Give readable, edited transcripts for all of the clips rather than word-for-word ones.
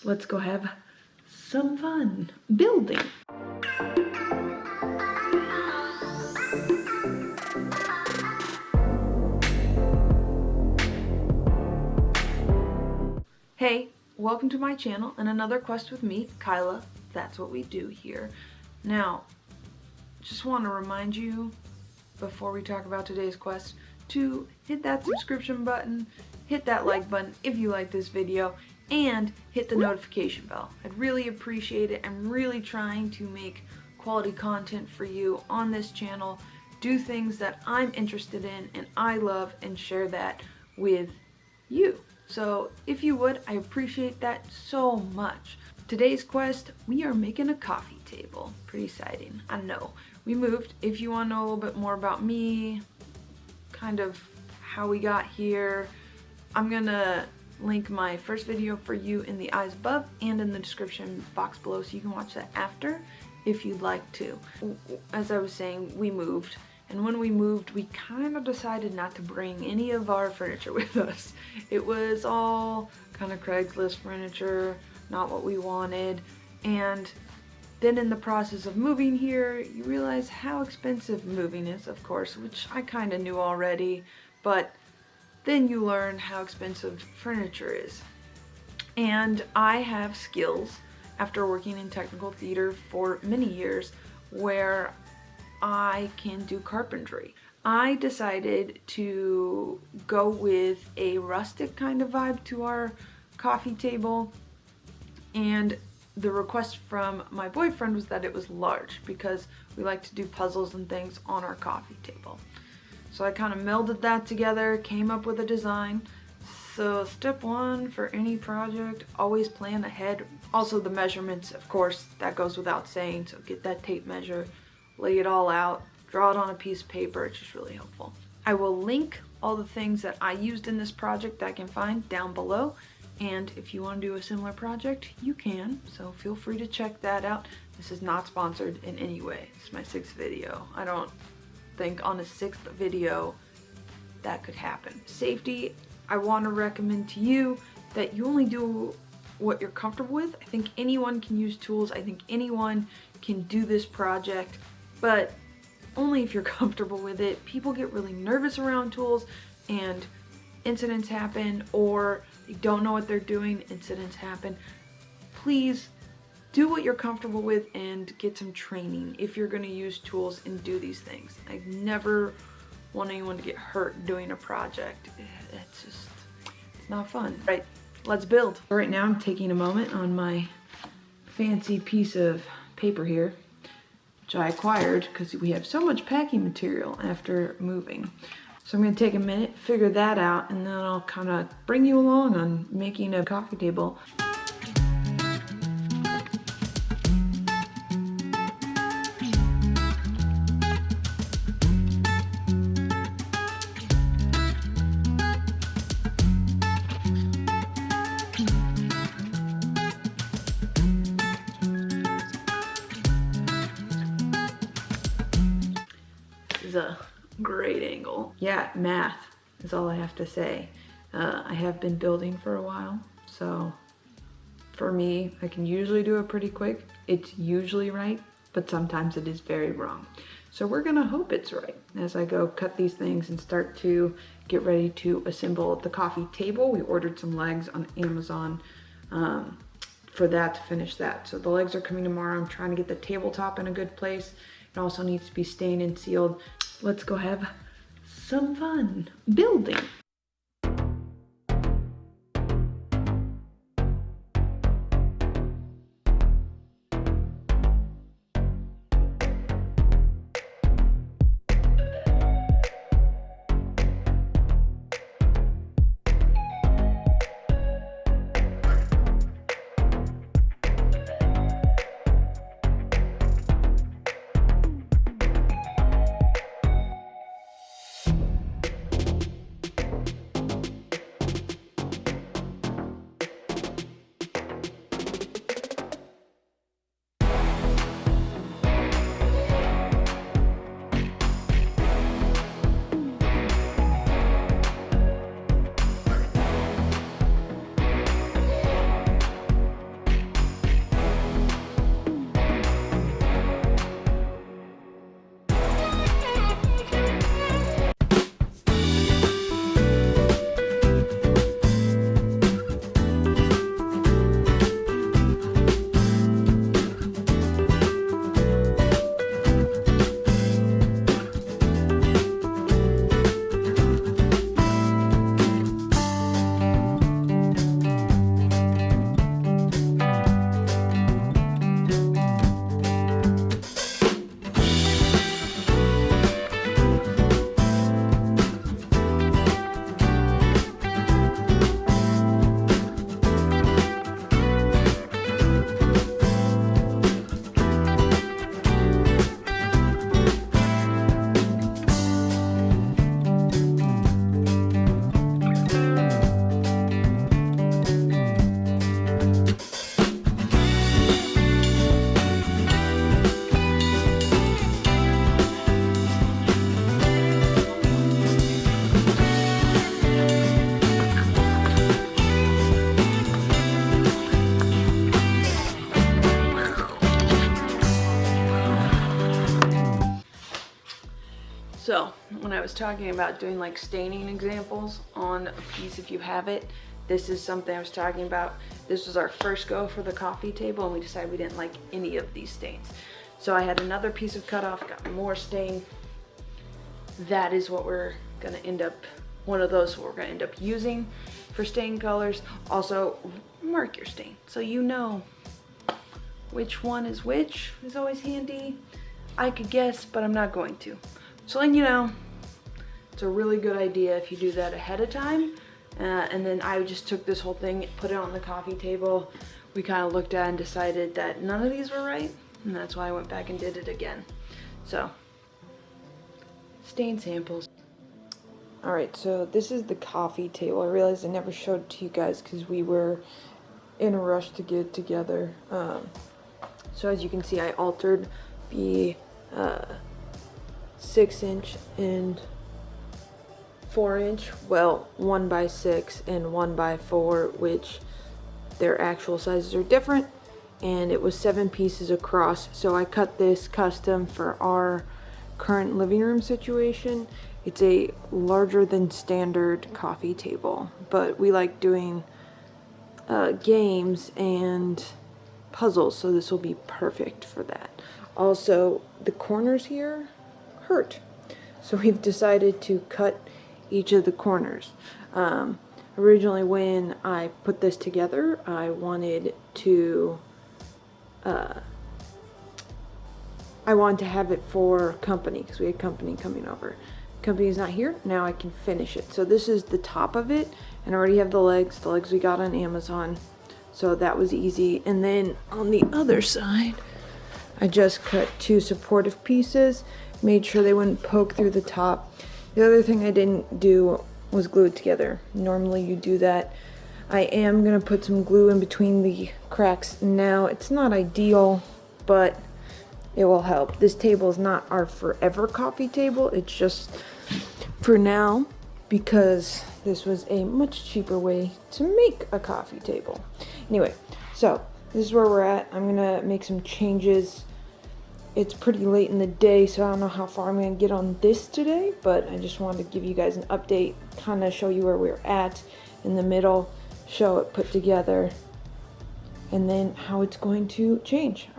let's go have some fun building. Hey, welcome to my channel and another quest with me, Kyla. That's what we do here. Now, just want to remind you, before we talk about today's quest, to hit that subscription button, hit that like button if you like this video, and hit the notification bell. I'd really appreciate it. I'm really trying to make quality content for you on this channel, do things that I'm interested in and I love, and share that with you. So if you would, I appreciate that so much. Today's quest, we are making a coffee table. Pretty exciting, I know. We moved. If you want to know a little bit more about me, kind of how we got here, I'm gonna link my first video for you in the eyes above and in the description box below, so you can watch that after if you'd like to. As I was saying, we moved. And when we moved, we kind of decided not to bring any of our furniture with us. It was all kind of Craigslist furniture, not what we wanted. And then in the process of moving here, you realize how expensive moving is, of course, which I kind of knew already, but then you learn how expensive furniture is. And I have skills after working in technical theater for many years where I can do carpentry. I decided to go with a rustic kind of vibe to our coffee table, and the request from my boyfriend was that it was large because we like to do puzzles and things on our coffee table. So I kind of melded that together, came up with a design. So step one for any project, always plan ahead. Also the measurements, of course, that goes without saying, so get that tape measure, lay it all out, draw it on a piece of paper. It's just really helpful. I will link all the things that I used in this project that I can find down below. And if you want to do a similar project, you can. So feel free to check that out. This is not sponsored in any way. It's my 6th video. I don't think on a 6th video that could happen. Safety, I want to recommend to you that you only do what you're comfortable with. I think anyone can use tools. I think anyone can do this project, but only if you're comfortable with it. People get really nervous around tools and incidents happen, or they don't know what they're doing, incidents happen. Please do what you're comfortable with and get some training if you're going to use tools and do these things. I never want anyone to get hurt doing a project. It's not fun. Right, let's build. Right now I'm taking a moment on my fancy piece of paper here, which I acquired because we have so much packing material after moving. So I'm going to take a minute, figure that out, and then I'll kind of bring you along on making a coffee table. Is a great angle. Yeah, math is all I have to say. I have been building for a while, so for me, I can usually do it pretty quick. It's usually right, but sometimes it is very wrong. So we're gonna hope it's right as I go cut these things and start to get ready to assemble the coffee table. We ordered some legs on Amazon for that to finish that. So the legs are coming tomorrow. I'm trying to get the tabletop in a good place. It also needs to be stained and sealed. Let's go have some fun building. So when I was talking about doing like staining examples on a piece if you have it, this is something I was talking about. This was our first go for the coffee table and we decided we didn't like any of these stains. So I had another piece of cut off, got more stain. That is what we're gonna end up, one of those we're gonna end up using for stain colors. Also, mark your stain so you know which one is which is always handy. I could guess, but I'm not going to. So letting you know, it's a really good idea if you do that ahead of time. And then I just took this whole thing, put it on the coffee table. We kind of looked at it and decided that none of these were right. And that's why I went back and did it again. So, stain samples. All right, so this is the coffee table. I realized I never showed it to you guys because we were in a rush to get it together. So as you can see, I altered the 6-inch and 4-inch, well, 1x6 and 1x4, which their actual sizes are different, and it was 7 pieces across. So I cut this custom for our current living room situation. It's a larger than standard coffee table, but we like doing games and puzzles, so this will be perfect for that. Also, the corners here hurt, so we've decided to cut each of the corners. Originally when I put this together, I wanted to have it for company because we had company coming over. Company's not here, now I can finish it. So this is the top of it, and I already have the legs we got on Amazon, so that was easy. And then on the other side, I just cut 2 supportive pieces, made sure they wouldn't poke through the top. The other thing I didn't do was glue it together. Normally you do that. I am gonna put some glue in between the cracks now. It's not ideal, but it will help. This table is not our forever coffee table. It's just for now because this was a much cheaper way to make a coffee table. Anyway, so this is where we're at. I'm gonna make some changes. It's pretty late in the day, so I don't know how far I'm gonna get on this today, but I just wanted to give you guys an update, kind of show you where we're at in the middle, show it put together, and then how it's going to change.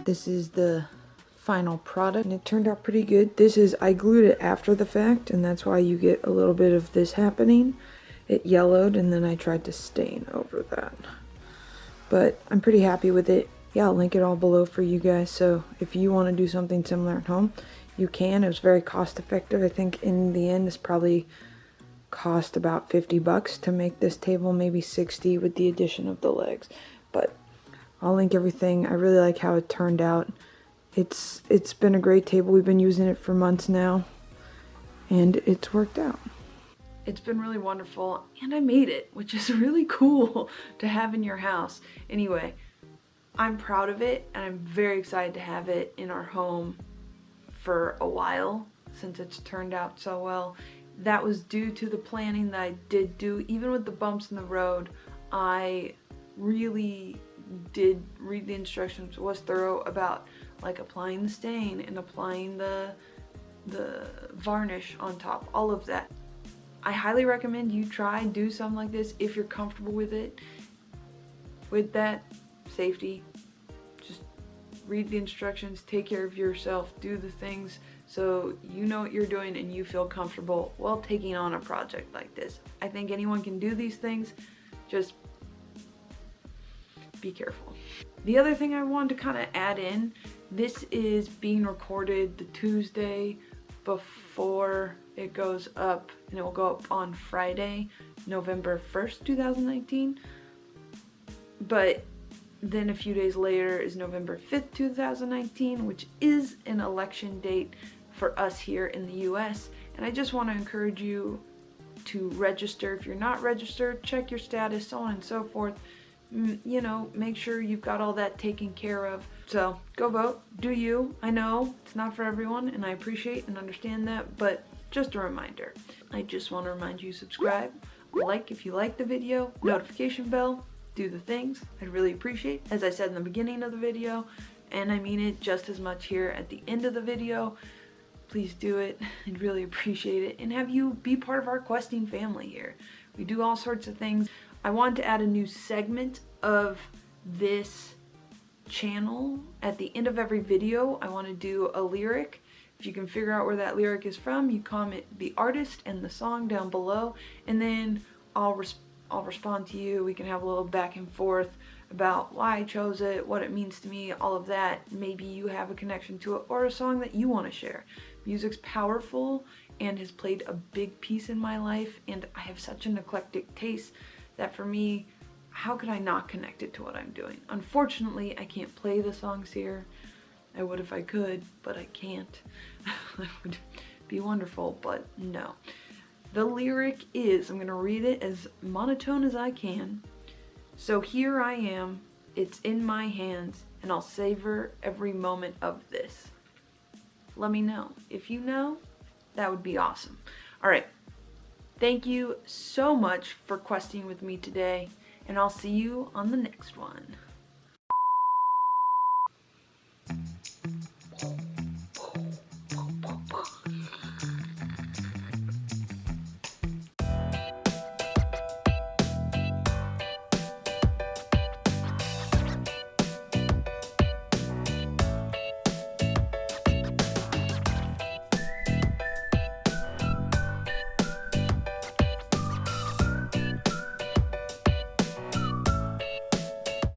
This is the final product, and it turned out pretty good. I glued it after the fact, and that's why you get a little bit of this happening. It yellowed, and then I tried to stain over that. But I'm pretty happy with it. Yeah, I'll link it all below for you guys, so if you want to do something similar at home, you can. It was very cost effective. I think in the end this probably cost about 50 bucks to make this table, maybe 60 with the addition of the legs. But I'll link everything. I really like how it turned out. It's been a great table. We've been using it for months now, and it's worked out. It's been really wonderful, and I made it, which is really cool to have in your house. Anyway, I'm proud of it, and I'm very excited to have it in our home for a while, since it's turned out so well. That was due to the planning that I did do. Even with the bumps in the road, I really did read the instructions, was thorough about like applying the stain and applying the varnish on top, all of that. I highly recommend you do something like this if you're comfortable with it. With that safety, just read the instructions, take care of yourself, do the things so you know what you're doing and you feel comfortable while taking on a project like this. I think anyone can do these things, just be careful. The other thing I wanted to kind of add in, this is being recorded the Tuesday before it goes up, and it will go up on Friday, November 1st, 2019. But then a few days later is November 5th, 2019, which is an election date for us here in the US. And I just want to encourage you to register. If you're not registered, check your status, so on and so forth. You know, make sure you've got all that taken care of. So go vote, do you. I know it's not for everyone, and I appreciate and understand that, but just a reminder. I just want to remind you, subscribe, like if you like the video, notification bell, do the things. I'd really appreciate, as I said in the beginning of the video, and I mean it just as much here at the end of the video. Please do it. I'd really appreciate it, and have you be part of our questing family here. We do all sorts of things. I wanted to add a new segment of this channel. At the end of every video, I want to do a lyric. If you can figure out where that lyric is from, you comment the artist and the song down below, and then I'll respond to you. We can have a little back and forth about why I chose it, what it means to me, all of that. Maybe you have a connection to it or a song that you want to share. Music's powerful and has played a big piece in my life, and I have such an eclectic taste that for me, how could I not connect it to what I'm doing? Unfortunately, I can't play the songs here. I would if I could, but I can't. That would be wonderful, but no. The lyric is, I'm going to read it as monotone as I can. So here I am, it's in my hands, and I'll savor every moment of this. Let me know. If you know, that would be awesome. All right. Thank you so much for questing with me today, and I'll see you on the next one.